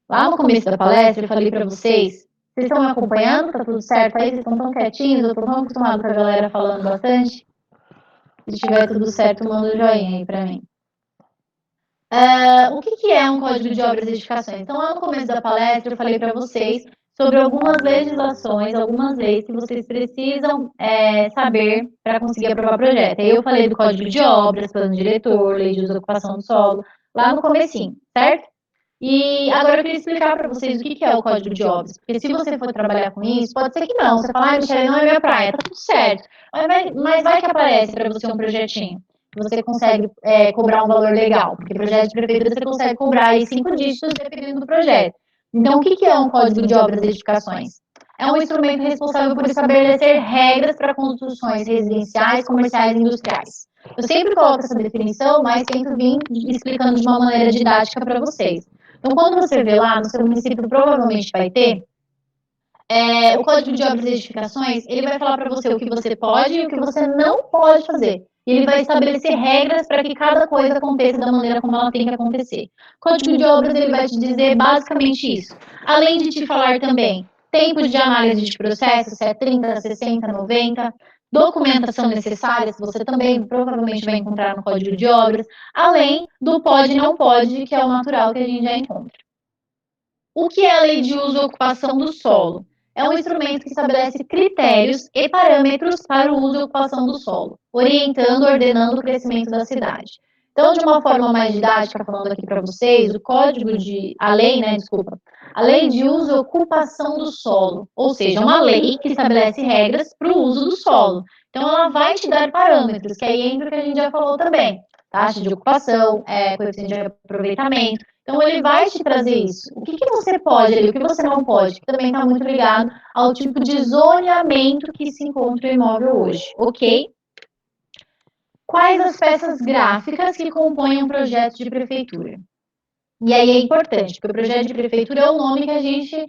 Lá no começo da palestra eu falei para vocês estão me acompanhando? Tá tudo certo aí? Vocês estão tão quietinhos? Eu tô tão acostumado com a galera falando bastante. Se tiver tudo certo, manda um joinha aí para mim. O que é um Código de Obras e Edificações? Então, lá no começo da palestra eu falei para vocês sobre algumas legislações, algumas leis que vocês precisam saber para conseguir aprovar projeto. Aí eu falei do Código de Obras, Plano Diretor, Lei de Uso e Ocupação do Solo, lá no comecinho, certo? E agora eu queria explicar para vocês o que é o Código de Obras, porque se você for trabalhar com isso, pode ser que não. Você fala, Michele, não é minha praia, tá tudo certo. Mas vai que aparece para você um projetinho, que você consegue cobrar um valor legal, porque projeto de prefeitura você consegue cobrar aí 5 dígitos dependendo do projeto. Então, o que é um Código de Obras e Edificações? É um instrumento responsável por estabelecer regras para construções residenciais, comerciais e industriais. Eu sempre coloco essa definição, mas tento vir explicando de uma maneira didática para vocês. Então, quando você vê lá, no seu município provavelmente vai ter, o Código de Obras e Edificações, ele vai falar para você o que você pode e o que você não pode fazer. E ele vai estabelecer regras para que cada coisa aconteça da maneira como ela tem que acontecer. O Código de Obras, ele vai te dizer basicamente isso. Além de te falar também tempos de análise de processo, se é 30, 60, 90, documentação necessária, que você também provavelmente vai encontrar no Código de Obras, além do pode e não pode, que é o natural que a gente já encontra. O que é a Lei de Uso e Ocupação do Solo? É um instrumento que estabelece critérios e parâmetros para o uso e ocupação do solo, orientando e ordenando o crescimento da cidade. Então, de uma forma mais didática, falando aqui para vocês, a lei de uso e ocupação do solo, ou seja, uma lei que estabelece regras para o uso do solo. Então, ela vai te dar parâmetros, que aí entra o que a gente já falou também, taxa de ocupação, coeficiente de aproveitamento. Então, ele vai te trazer isso. O que você pode ali, o que você não pode, que também está muito ligado ao tipo de zoneamento que se encontra o imóvel hoje, ok? Quais as peças gráficas que compõem um projeto de prefeitura? E aí é importante, porque o projeto de prefeitura é o nome que a gente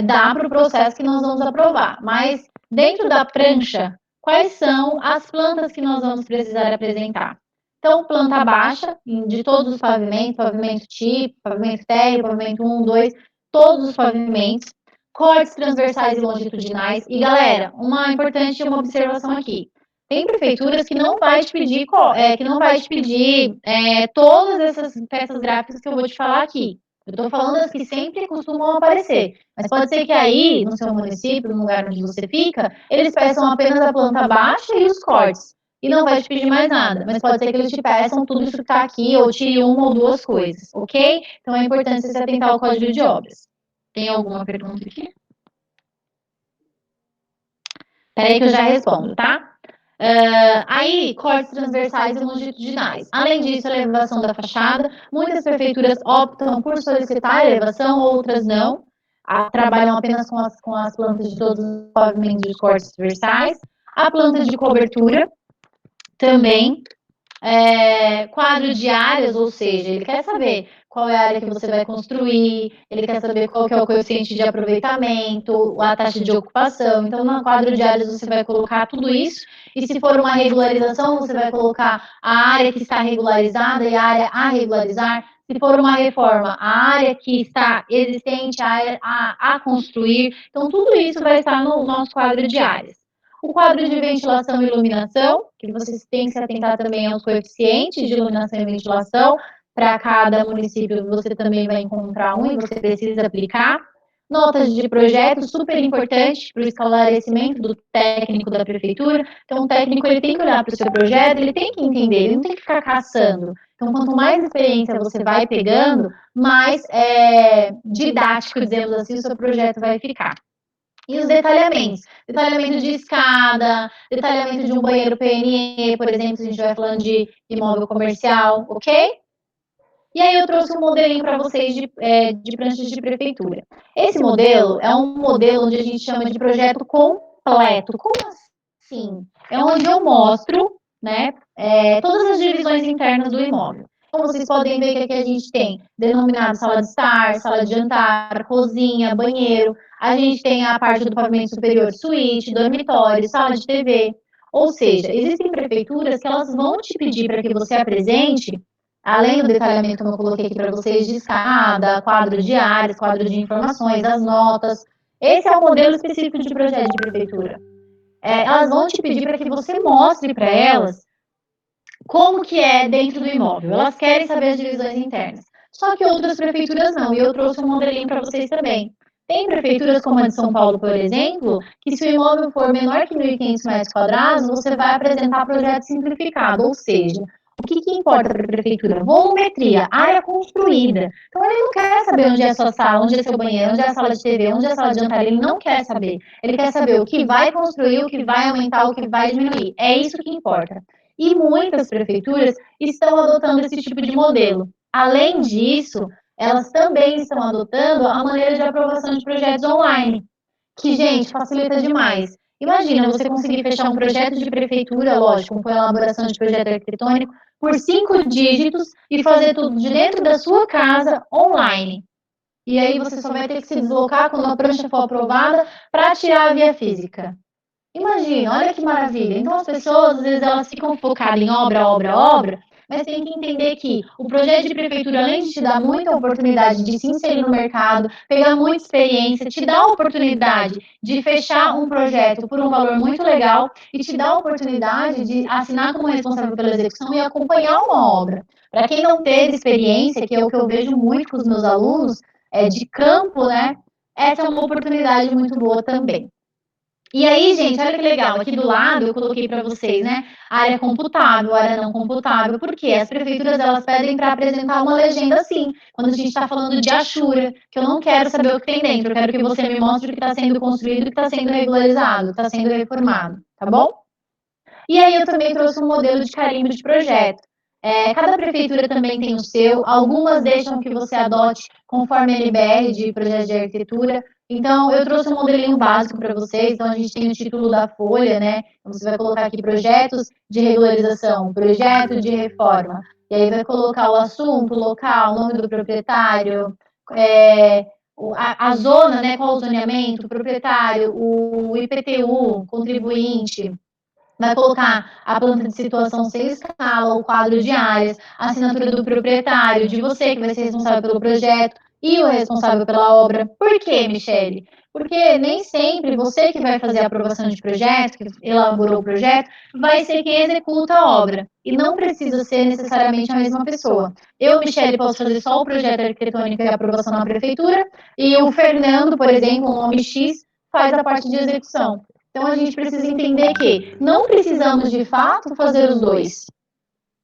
dá para o processo que nós vamos aprovar. Mas, dentro da prancha, quais são as plantas que nós vamos precisar apresentar? Então, planta baixa, de todos os pavimentos, pavimento tipo, pavimento térreo, pavimento 1, 2, todos os pavimentos, cortes transversais e longitudinais. E, galera, uma importante observação aqui. Tem prefeituras que não vai te pedir, todas essas peças gráficas que eu vou te falar aqui. Eu estou falando das que sempre costumam aparecer. Mas pode ser que aí, no seu município, no lugar onde você fica, eles peçam apenas a planta baixa e os cortes. E não vai te pedir mais nada. Mas pode ser que eles te peçam tudo isso que está aqui, ou tire uma ou duas coisas, ok? Então é importante você se atentar ao Código de Obras. Tem alguma pergunta aqui? Peraí que eu já respondo, tá? Aí, cortes transversais e longitudinais. Além disso, a elevação da fachada. Muitas prefeituras optam por solicitar a elevação, outras não. Trabalham apenas com as plantas de todos os pavimentos de cortes transversais. A planta de cobertura também. quadro de áreas, ou seja, ele quer saber qual é a área que você vai construir, ele quer saber qual que é o coeficiente de aproveitamento, a taxa de ocupação. Então, no quadro de áreas você vai colocar tudo isso, e se for uma regularização, você vai colocar a área que está regularizada e a área a regularizar. Se for uma reforma, a área que está existente, a área a construir. Então, tudo isso vai estar no nosso quadro de áreas. O quadro de ventilação e iluminação, que vocês têm que se atentar também aos coeficientes de iluminação e ventilação. Para cada município você também vai encontrar um e você precisa aplicar. Notas de projeto, super importante para o esclarecimento do técnico da prefeitura. Então, o técnico ele tem que olhar para o seu projeto, ele tem que entender, ele não tem que ficar caçando. Então, quanto mais experiência você vai pegando, mais didático, dizemos assim, o seu projeto vai ficar. E os detalhamentos. Detalhamento de escada, detalhamento de um banheiro PNE, por exemplo, se a gente vai falando de imóvel comercial, ok? E aí eu trouxe um modelinho para vocês de pranchas de prefeitura. Esse modelo é um modelo onde a gente chama de projeto completo. Como assim? É onde eu mostro, né, todas as divisões internas do imóvel. Então, vocês podem ver que aqui a gente tem denominado sala de estar, sala de jantar, cozinha, banheiro. A gente tem a parte do pavimento superior, suíte, dormitório, sala de TV. Ou seja, existem prefeituras que elas vão te pedir para que você apresente, além do detalhamento que eu coloquei aqui para vocês, de escada, quadro de áreas, quadro de informações, as notas. Esse é o modelo específico de projeto de prefeitura. Elas vão te pedir para que você mostre para elas como que é dentro do imóvel. Elas querem saber as divisões internas. Só que outras prefeituras não, e eu trouxe um modelinho para vocês também. Tem prefeituras como a de São Paulo, por exemplo, que se o imóvel for menor que 1.500 metros quadrados, você vai apresentar projeto simplificado, ou seja, o que importa para a prefeitura? Volumetria, área construída. Então, ele não quer saber onde é a sua sala, onde é seu banheiro, onde é a sala de TV, onde é a sala de jantar. Ele não quer saber. Ele quer saber o que vai construir, o que vai aumentar, o que vai diminuir. É isso que importa. E muitas prefeituras estão adotando esse tipo de modelo. Além disso, elas também estão adotando a maneira de aprovação de projetos online, que, gente, facilita demais. Imagina você conseguir fechar um projeto de prefeitura, lógico, com elaboração de projeto arquitetônico, por 5 dígitos e fazer tudo de dentro da sua casa, online. E aí você só vai ter que se deslocar quando a prancha for aprovada para tirar a via física. Imagina, olha que maravilha. Então as pessoas, às vezes, elas ficam focadas em obra, obra, obra, mas tem que entender que o projeto de prefeitura, além de te dar muita oportunidade de se inserir no mercado, pegar muita experiência, te dá a oportunidade de fechar um projeto por um valor muito legal e te dá a oportunidade de assinar como responsável pela execução e acompanhar uma obra. Para quem não teve experiência, que é o que eu vejo muito com os meus alunos, de campo, né? Essa é uma oportunidade muito boa também. E aí, gente, olha que legal, aqui do lado eu coloquei para vocês, né, área computável, área não computável, porque as prefeituras, elas pedem para apresentar uma legenda assim, quando a gente está falando de achura, que eu não quero saber o que tem dentro, eu quero que você me mostre o que está sendo construído, o que está sendo regularizado, o que está sendo reformado, tá bom? E aí eu também trouxe um modelo de carimbo de projeto. Cada prefeitura também tem o seu, algumas deixam que você adote conforme a NBR de projeto de arquitetura. Então, eu trouxe um modelinho básico para vocês. Então, a gente tem o título da folha, né? Então, você vai colocar aqui projetos de regularização, projeto de reforma. E aí vai colocar o assunto, o local, o nome do proprietário, a zona, né? Qual o zoneamento, o proprietário, o IPTU, contribuinte. Vai colocar a planta de situação sem escala, o quadro de áreas, a assinatura do proprietário, de você que vai ser responsável pelo projeto e o responsável pela obra. Por quê, Michele? Porque nem sempre você que vai fazer a aprovação de projeto, que elaborou o projeto, vai ser quem executa a obra. E não precisa ser necessariamente a mesma pessoa. Eu, Michele, posso fazer só o projeto arquitetônico e a aprovação na prefeitura, e o Fernando, por exemplo, um nome X, faz a parte de execução. Então, a gente precisa entender que não precisamos, de fato, fazer os dois,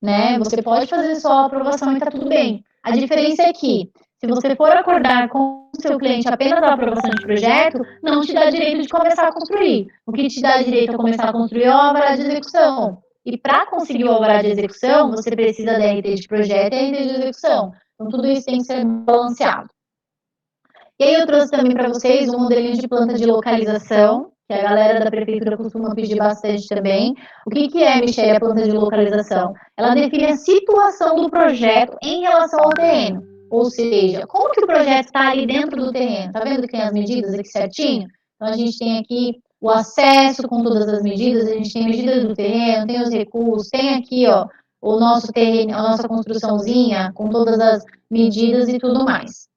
né? Você pode fazer só a aprovação e tá tudo bem. A diferença é que, se você for acordar com o seu cliente apenas a aprovação de projeto, não te dá direito de começar a construir. O que te dá direito a começar a construir é o alvará de execução. E para conseguir o alvará de execução, você precisa da RT de projeto e RT de execução. Então, tudo isso tem que ser balanceado. E aí eu trouxe também para vocês um modelinho de planta de localização. que a galera da prefeitura costuma pedir bastante também. O que é, Michele, a planta de localização? Ela define a situação do projeto em relação ao terreno. Ou seja, como que o projeto está ali dentro do terreno? Tá vendo que tem as medidas aqui certinho? Então, a gente tem aqui o acesso com todas as medidas, a gente tem medidas do terreno, tem os recursos, tem aqui, ó, o nosso terreno, a nossa construçãozinha com todas as medidas e tudo mais.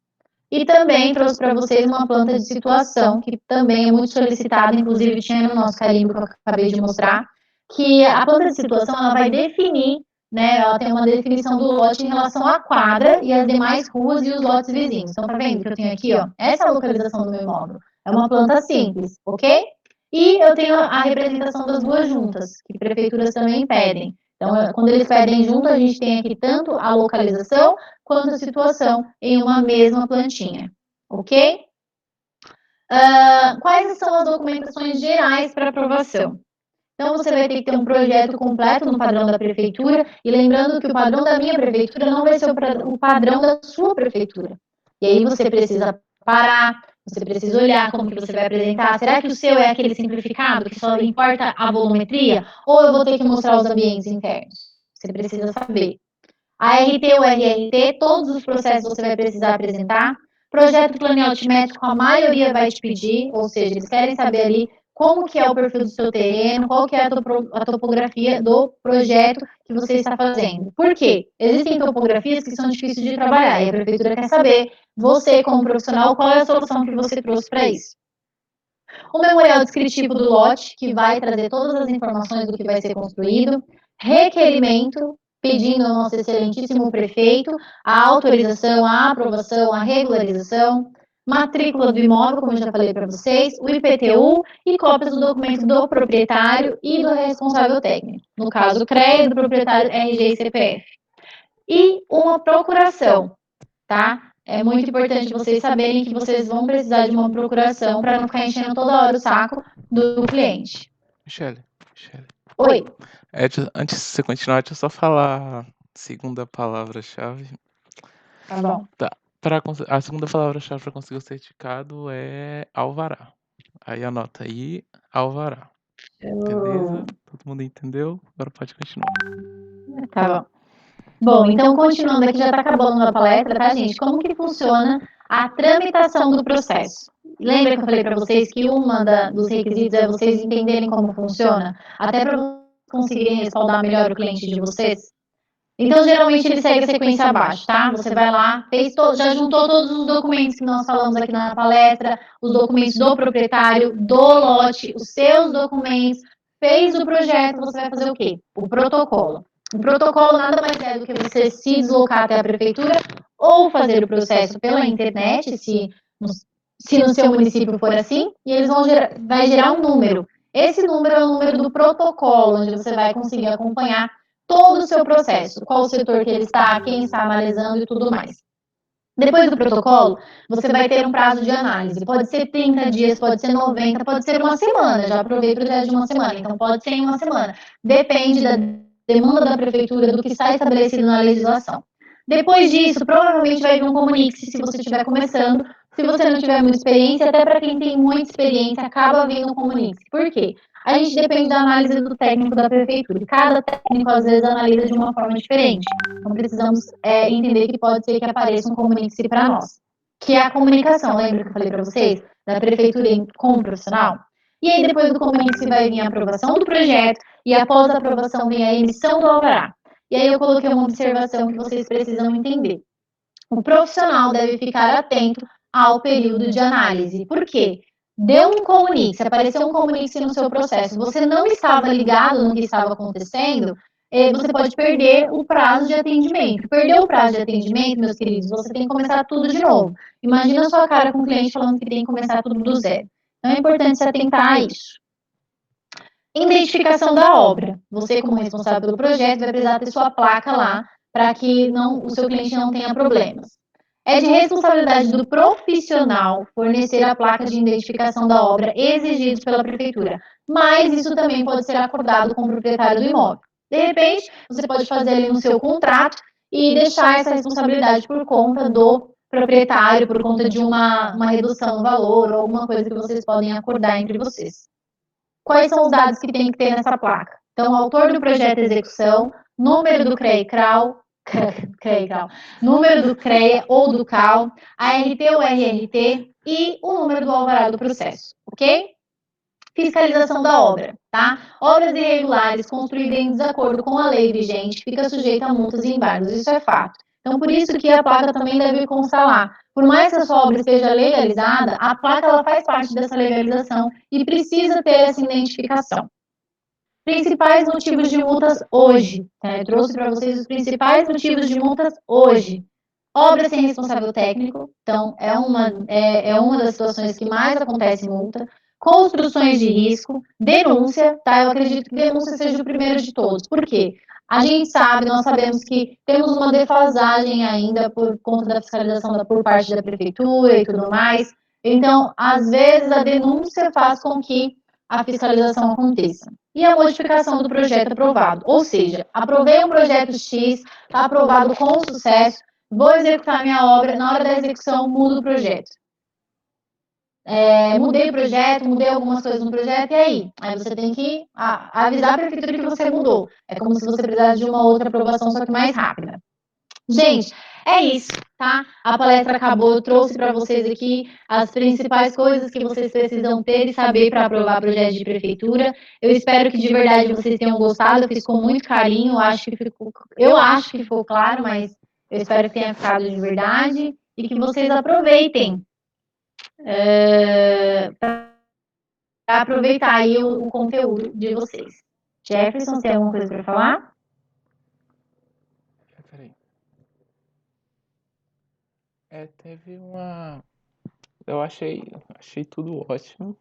E também trouxe para vocês uma planta de situação, que também é muito solicitada, inclusive tinha no nosso carimbo que eu acabei de mostrar, que a planta de situação ela vai definir, né, ela tem uma definição do lote em relação à quadra e as demais ruas e os lotes vizinhos. Então, tá vendo que eu tenho aqui, ó, essa é a localização do meu imóvel. É uma planta simples, ok? E eu tenho a representação das duas juntas, que prefeituras também pedem. Então, quando eles pedem junto, a gente tem aqui tanto a localização quanto a situação em uma mesma plantinha, ok? Quais são as documentações gerais para aprovação? Então, você vai ter que ter um projeto completo no padrão da prefeitura, e lembrando que o padrão da minha prefeitura não vai ser o padrão da sua prefeitura. E aí você precisa parar, você precisa olhar como que você vai apresentar. Será que o seu é aquele simplificado, que só importa a volumetria? Ou eu vou ter que mostrar os ambientes internos? Você precisa saber. A RT ou RRT, todos os processos você vai precisar apresentar. Projeto planeotimétrico, a maioria vai te pedir, ou seja, eles querem saber ali como que é o perfil do seu terreno, qual que é a topografia do projeto que você está fazendo. Por quê? Existem topografias que são difíceis de trabalhar, e a prefeitura quer saber, você como profissional, qual é a solução que você trouxe para isso. O memorial descritivo do lote, que vai trazer todas as informações do que vai ser construído. Requerimento, pedindo ao nosso excelentíssimo prefeito a autorização, a aprovação, a regularização. Matrícula do imóvel, como eu já falei para vocês, o IPTU e cópias do documento do proprietário e do responsável técnico. No caso, o CREA, do proprietário RG e CPF. E uma procuração, tá? É muito importante vocês saberem que vocês vão precisar de uma procuração para não ficar enchendo toda hora o saco do cliente.
Michele.
Oi.
Antes de você continuar, deixa eu só falar a segunda palavra-chave.
Tá bom.
Tá. A segunda palavra-chave para conseguir o certificado é alvará. Aí anota aí, alvará. Beleza? Todo mundo entendeu? Agora pode continuar.
Tá bom. Bom, então continuando aqui, já está acabando a palestra, tá, gente? Como que funciona a tramitação do processo? Lembra que eu falei para vocês que dos requisitos é vocês entenderem como funciona? Até para conseguirem respaldar melhor o cliente de vocês? Então, geralmente, ele segue a sequência abaixo, tá? Você vai lá, já juntou todos os documentos que nós falamos aqui na palestra, os documentos do proprietário, do lote, os seus documentos, fez o projeto, você vai fazer o quê? O protocolo. O protocolo nada mais é do que você se deslocar até a prefeitura ou fazer o processo pela internet, se no seu município for assim, e eles vai gerar um número. Esse número é o número do protocolo, onde você vai conseguir acompanhar todo o seu processo, qual o setor que ele está, quem está analisando e tudo mais. Depois do protocolo, você vai ter um prazo de análise. Pode ser 30 dias, pode ser 90, pode ser uma semana. Já aprovei o projeto de uma semana, então pode ser em uma semana. Depende da demanda da prefeitura, do que está estabelecido na legislação. Depois disso, provavelmente vai vir um comunique se você estiver começando. Se você não tiver muita experiência, até para quem tem muita experiência, acaba vindo um comunique. Por quê? A gente depende da análise do técnico da prefeitura. Cada técnico, às vezes, analisa de uma forma diferente. Então, precisamos entender que pode ser que apareça um comunique para nós. Que é a comunicação, lembra que eu falei para vocês? Da prefeitura com o profissional? E aí, depois do comunique, vai vir a aprovação do projeto, e após a aprovação vem a emissão do alvará. E aí eu coloquei uma observação que vocês precisam entender. O profissional deve ficar atento ao período de análise. Por quê? Deu um comunique, se apareceu um comunique no seu processo, você não estava ligado no que estava acontecendo, você pode perder o prazo de atendimento. Perdeu o prazo de atendimento, meus queridos, você tem que começar tudo de novo. Imagina a sua cara com o cliente falando que tem que começar tudo do zero. Então é importante se atentar a isso. Identificação da obra. Você, como responsável pelo projeto, vai precisar ter sua placa lá para que o seu cliente não tenha problemas. É de responsabilidade do profissional fornecer a placa de identificação da obra exigidos pela prefeitura, mas isso também pode ser acordado com o proprietário do imóvel. De repente, você pode fazer ali no seu contrato e deixar essa responsabilidade por conta do proprietário, por conta de uma redução no valor ou alguma coisa que vocês podem acordar entre vocês. quais são os dados que tem que ter nessa placa. Então, autor do projeto de execução, número do CREA-CRAL, número do CREA ou do CAL, ART ou RRT e o número do alvará do processo, ok? Fiscalização da obra, tá? Obras irregulares construídas em desacordo com a lei vigente fica sujeita a multas e embargos, isso é fato. Então, por isso que a placa também deve constar lá. Por mais que a sua obra esteja legalizada, a placa ela faz parte dessa legalização e precisa ter essa identificação. Principais motivos de multas hoje. Tá? Eu trouxe para vocês os principais motivos de multas hoje. Obra sem responsável técnico, então é uma das situações que mais acontece multa. Construções de risco, denúncia, tá? Eu acredito que denúncia seja o primeiro de todos. Por quê? A gente sabe, nós sabemos que temos uma defasagem ainda por conta da fiscalização por parte da prefeitura e tudo mais. Então, às vezes, a denúncia faz com que a fiscalização aconteça. E a modificação do projeto aprovado. Ou seja, aprovei um projeto X, está aprovado com sucesso, vou executar minha obra, na hora da execução, mudo o projeto. Mudei o projeto, mudei algumas coisas no projeto, e aí? Aí você tem que avisar a prefeitura que você mudou. É como se você precisasse de uma outra aprovação, só que mais rápida. Gente, é isso, tá? A palestra acabou, eu trouxe para vocês aqui as principais coisas que vocês precisam ter e saber para aprovar projetos de prefeitura. Eu espero que de verdade vocês tenham gostado, eu fiz com muito carinho, eu acho que ficou claro, mas eu espero que tenha ficado de verdade e que vocês aproveitem para aproveitar aí o conteúdo de vocês. Jefferson, você tem alguma coisa para falar?
Peraí. Teve uma. Eu achei tudo ótimo.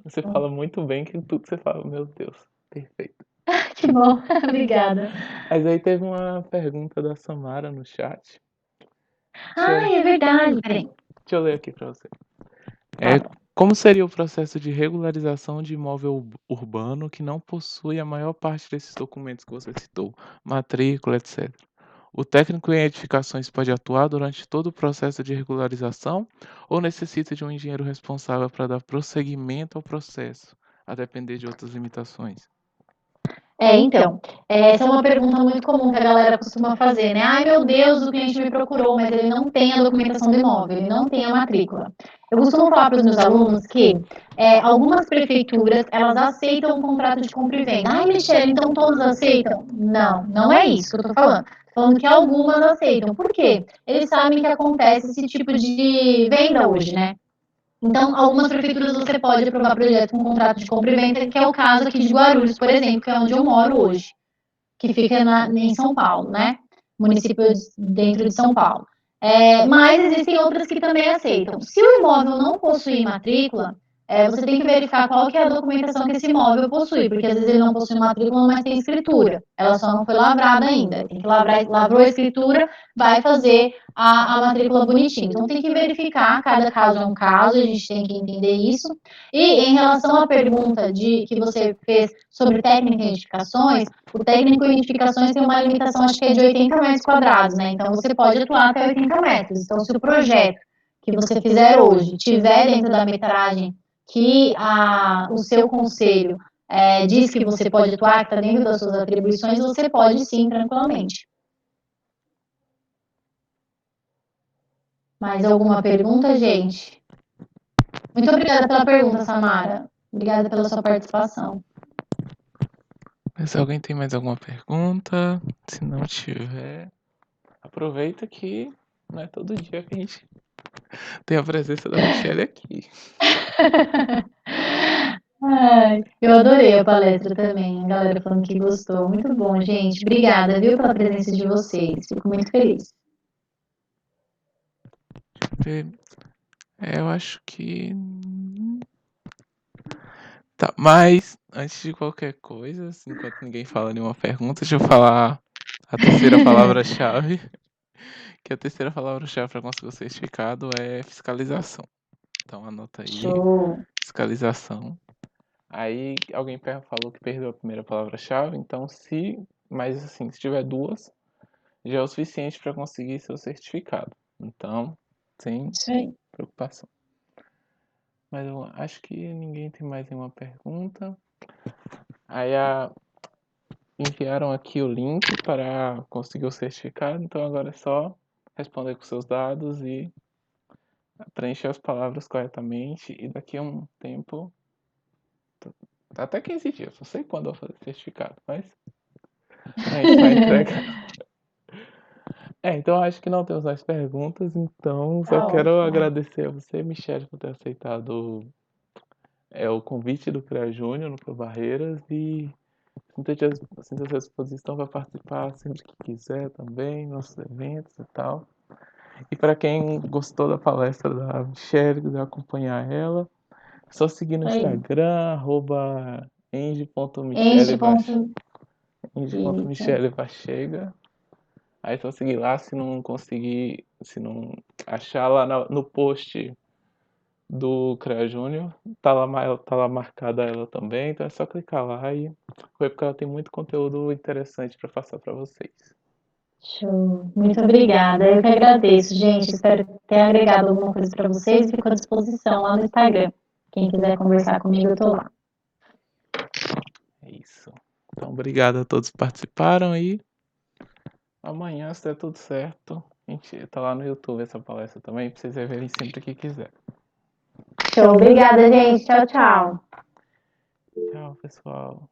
Você fala muito bem que tudo você fala, meu Deus, perfeito.
Que bom, obrigada.
Mas aí teve uma pergunta da Samara no chat.
É verdade. Peraí.
Deixa eu ler aqui para você. Como seria o processo de regularização de imóvel urbano que não possui a maior parte desses documentos que você citou, matrícula, etc. O técnico em edificações pode atuar durante todo o processo de regularização ou necessita de um engenheiro responsável para dar prosseguimento ao processo, a depender de outras limitações?
Então, essa é uma pergunta muito comum que a galera costuma fazer, né? Ai, meu Deus, o cliente me procurou, mas ele não tem a documentação do imóvel, ele não tem a matrícula. Eu costumo falar para os meus alunos que algumas prefeituras, elas aceitam um contrato de compra e venda. Ai, Michelle, então todos aceitam? Não, não é isso que eu estou falando. Falando que algumas aceitam. Por quê? Eles sabem que acontece esse tipo de venda hoje, né? Então, algumas prefeituras você pode aprovar projeto com contrato de compra e venda, que é o caso aqui de Guarulhos, por exemplo, que é onde eu moro hoje, que fica em São Paulo, né? Município dentro de São Paulo. Mas existem outras que também aceitam. Se o imóvel não possui matrícula, você tem que verificar qual que é a documentação que esse imóvel possui, porque às vezes ele não possui matrícula, mas tem escritura. Ela só não foi lavrada ainda. Tem que lavrou a escritura, vai fazer a matrícula bonitinho. Então tem que verificar, cada caso é um caso, a gente tem que entender isso. E em relação à pergunta que você fez sobre técnica em edificações, o técnico em edificações tem uma limitação, acho que é de 80 metros quadrados, né? Então você pode atuar até 80 metros. Então, se o projeto que você fizer hoje tiver dentro da metragem que o seu conselho diz que você pode atuar, que está dentro das suas atribuições, você pode sim, tranquilamente. Mais alguma pergunta, gente? Muito obrigada pela pergunta, Samara. Obrigada pela sua participação.
Mas alguém tem mais alguma pergunta? Se não tiver, aproveita que não é todo dia que a gente tem a presença da Michelle aqui.
Ai, eu adorei a palestra também, a galera falando que gostou. Muito bom, gente. Obrigada, viu, pela presença de vocês. Fico muito feliz.
Eu acho que. Tá, mas antes de qualquer coisa, assim, enquanto ninguém fala nenhuma pergunta, deixa eu falar a terceira palavra-chave. Que a terceira palavra-chave para conseguir o certificado é fiscalização. Então anota aí.
Show.
Fiscalização. Aí alguém falou que perdeu a primeira palavra-chave, então mas assim, se tiver duas, já é o suficiente para conseguir seu certificado. Então, sem
Isso aí.
preocupação. Mas eu acho que ninguém tem mais nenhuma pergunta. Aí enviaram aqui o link para conseguir o certificado, então agora é só responder com seus dados e preencher as palavras corretamente. E daqui a um tempo, até 15 dias, não sei quando eu vou fazer o certificado, mas a gente vai entregar. Então acho que não temos mais perguntas, então só
Tá
quero
ótimo.
agradecer a você, Michelle, por ter aceitado o convite do CREA Júnior no Pro Barreiras e sinta-se à disposição para participar sempre que quiser também, nossos eventos e tal. E para quem gostou da palestra da Michelle, quiser acompanhar ela, é só seguir no
Aí.
Instagram,
Enche
eng.michele.vachega. Aí é só seguir lá, se não conseguir, se não achar lá no post do CREA Júnior, tá lá marcada ela também, então é só clicar lá e foi porque ela tem muito conteúdo interessante para passar para vocês.
Show. Muito obrigada. Eu que agradeço, gente. Espero ter agregado alguma coisa para vocês e fico à disposição lá no Instagram. Quem quiser conversar comigo, eu tô lá.
É isso. Então, obrigado a todos que participaram e amanhã, se der tudo certo, a gente tá lá no YouTube essa palestra também, pra vocês verem sempre que quiser.
Show. Obrigada, gente. Tchau, tchau.
Tchau, pessoal.